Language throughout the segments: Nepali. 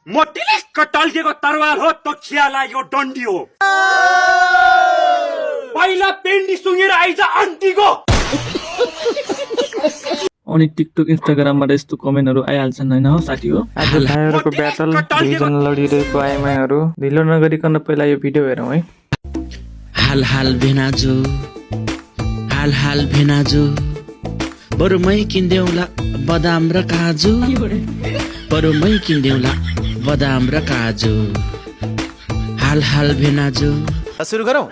म टिलिक्क टल्केको तरवार हो, त खिया लाग्यो डन्डी हो। पहिला पेन्डी सुँगेर आइज आन्टीको। अनि टिकटक इन्स्टाग्रामबाट यस्तो कमेन्टहरू आइहाल्छन् होइन हो साथी हो। आज भाइहरूको ब्याटल, दुईजना लडिरहेको आइमाईहरू। ढिलो नगरिकन पहिला यो भिडियो हेरौँ है। हाल हाल भेनाजु, हाल हाल भेनाजु, बरु मै किन्देऊला बदाम र काजु, बरु मै किन्देऊला बदाम र काजु। हाल हाल भेनाजु। सुरु गरौँ।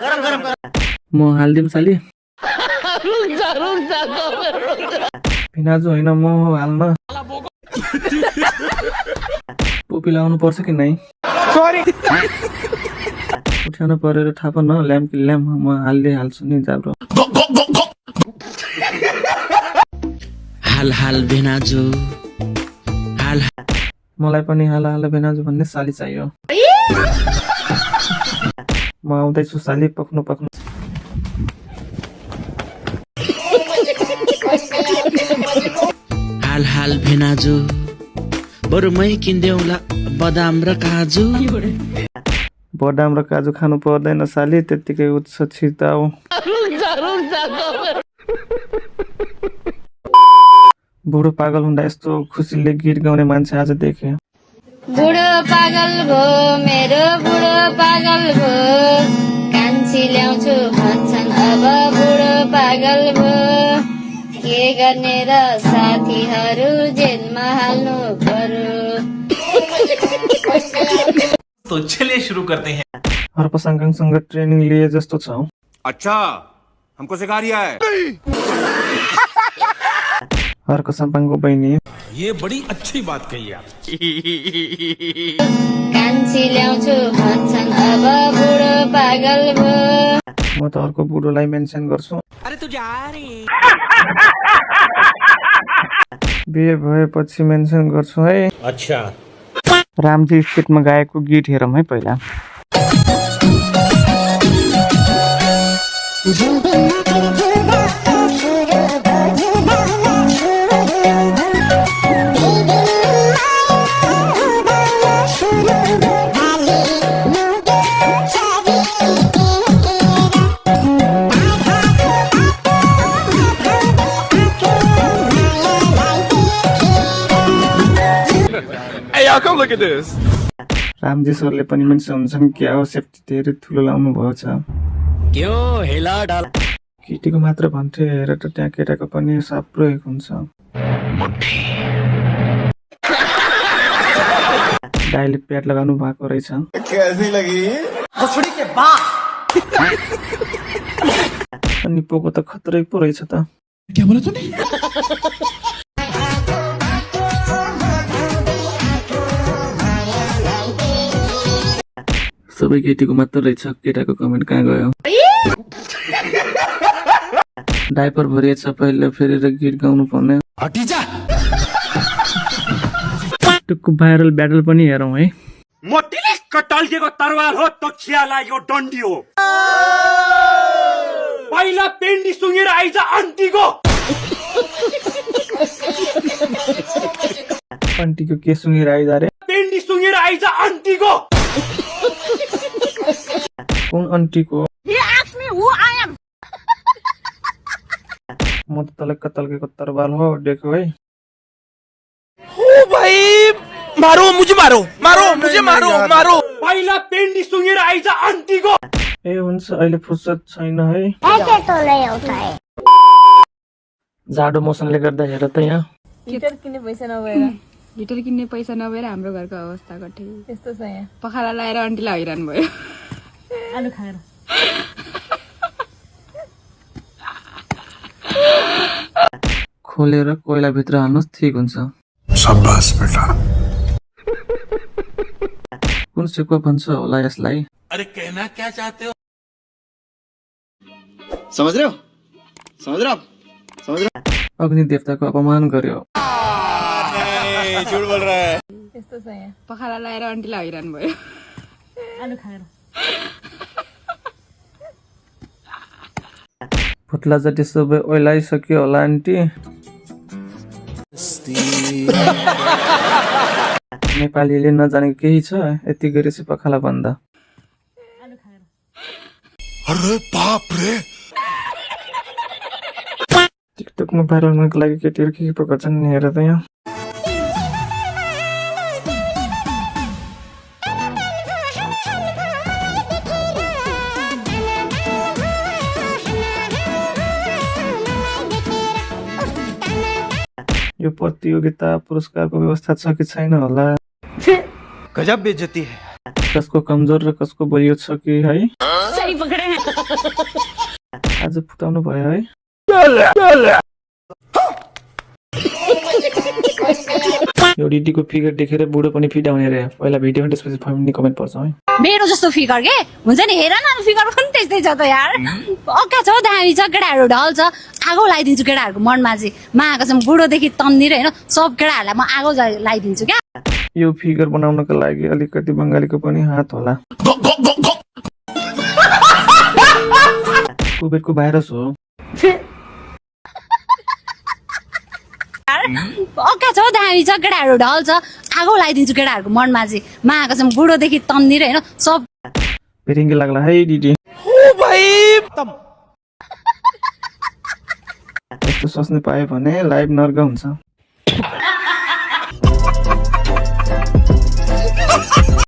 म हालिदिउँ साली। भिनाजु होइन म हाल्न। टोपी लगाउनु पर्छ कि नै? सरी। उठाउनु परेर थाहा न ल्याम कि ल्याम, म हाल्छु नि जाब्रो। हाल हाल भेनाजु, हाल मलाई पनि हाल हाल भेनाजु भन्ने साली चाहियो। म आउँदैछु साली, पक्नु पक्नु। हाल हाल भेनाजु, बरु मै किन्देऊला बदाम र काजु। बदाम र काजु खानु पर्दैन साली, त्यत्तिकै उच्च छिर्ताऊ। बुढो पागल हुँदा यस्तो खुसीले गीत गाउने मान्छे आज देखे। बुढो पागल भो मेरो बुढो पागल भो, कान्छी ल्याउँछु भन्छन् अब बुढो पागल भो। के गर्ने र साथीहरू जेलमा हाल्नु पर्यो। तो चलिए शुरू करते हैं। हर्पसाङसँग ट्रेनिङ लिए जस्तो छ। अच्छा, हमको सिखा रिया है। हर्क सम्पाङको बहिनी। ये बड़ी अच्छी बात कही आप। कान्छी ल्याउँछु भन्छन् अब बुढो पागल भो। म त अर्को बुढोलाई मेन्सन गर्छु। अरे तू जा रे। बिहे भएपछि मेन्सन गर्छु है। अच्छा। रामजी स्टेटमा गाएको गीत हेरौँ है पहिला। Come look at this. Ramji सरले पनि मेन्सन हुन्छन् कि सेफ्टी धेरै ठुलो लाउनु भएको छ। क्यों हेला डाल। केटीको मात्र भन्थे, हेर त त्यहाँ केटाको पनि साप प्रयोग हुन्छ। दाइले प्याड लगाउनु भएको रहेछ। अनि पोको त खतरै पो रहेछ त। क्या बोला तूने? सबै केटीको मात्र रहेछ, केटाको कमेन्ट कहाँ गयो? डाइपर भरिएछ, पहिले फेरेर गीत गाउनु पर्ने। टुक्कु भाइरल ब्याटल पनि हेरौँ है। म टिलिक्क टल्केको तरवार हो, त खिया लाग्यो डन्डी हो। पहिला पेन्डी सुँगेर आइज आन्टीको। आन्टीको के सुँगेर आइज रे? पेन्डी सुँगेर आइज आन्टीको। कुन आन्टीको? म त तलक्क तल्केको तरवार हो, देखो है। ओ भाई, मारो मुझे, मारो मारो मुझे, मारो मारो। पहिला पेन्डी सुँगेर आइज आन्टीको। ए हुन्छ, अहिले फुर्सद छैन है। जाडो मौसमले गर्दा हेर त यहाँ हिटर किन्ने पैसा नभएर हाम्रो घरको अवस्था कठै यस्तो छ। यहाँ पखाला लाएर आन्टीलाई हैरान भयो। आलु खाएर खोलेर कोइला भित्र हाल्नुहोस्, ठिक हुन्छ। शाबाश बेटा। कुन सेकुवा भन्छ होला यसलाई? अरे कहना क्या चाहते हो? समझ रहे हो? समझ रहे हो? समझ रहे हो? अग्नि देवताको अपमान गर्यो। झूठ बोल रहा है। यस्तो छ। यहाँ पखाला लाएर आन्टीलाई हैरान भयो। आलु खाएर फुट्ला जति सबै ओइलाइसक्यो होला आन्टी। नेपालीले नजानेको केही छ यति गरेपछि पखाला बन्द टिकटकमा भाइरल हुनको लागि केटीहरू के पकाउँछन् नि हेर त यहाँ यो प्रतियोगिता पुरस्कारको व्यवस्था छ कि छैन होला गजब बेइज्जती है कसको कमजोर र कसको बलियो छ कि है आज फुटाउनु भयो है यो दिदीको फिगर देखेर बुढो पनि फिट आउने रे पहिला भिडियो त्यसपछि फ्यामिली कमेन्ट पर्छ है मेरो जस्तो फिगर के हुन्छ नि हेर न फिगर पनि त्यस्तै छ त यार अक्का छ दामी छ केटाहरू ढल छ आगो लगाइदिन्छु केटाहरूको मनमा चाहिँ माको चाहिँ बुढोदेखि तन्दिर होइन सब केटाहरूलाई म आगो लगाइदिन्छु क्या यो फिगर बनाउनको लागि अलिकति बङ्गालीको पनि हात होला कोभिडको भाइरस हो अक्का छ दामी छ केटाहरू ढल छ आगो लगाइदिन्छु केटाहरूको मनमा चाहिँ माको चाहिँ बुढोदेखि तन्दिर होइन सब फेरिङ्गे लाग्ला है दिदी यस्तो सोच्नु पायो भने लाइभ नर्ग हुन्छ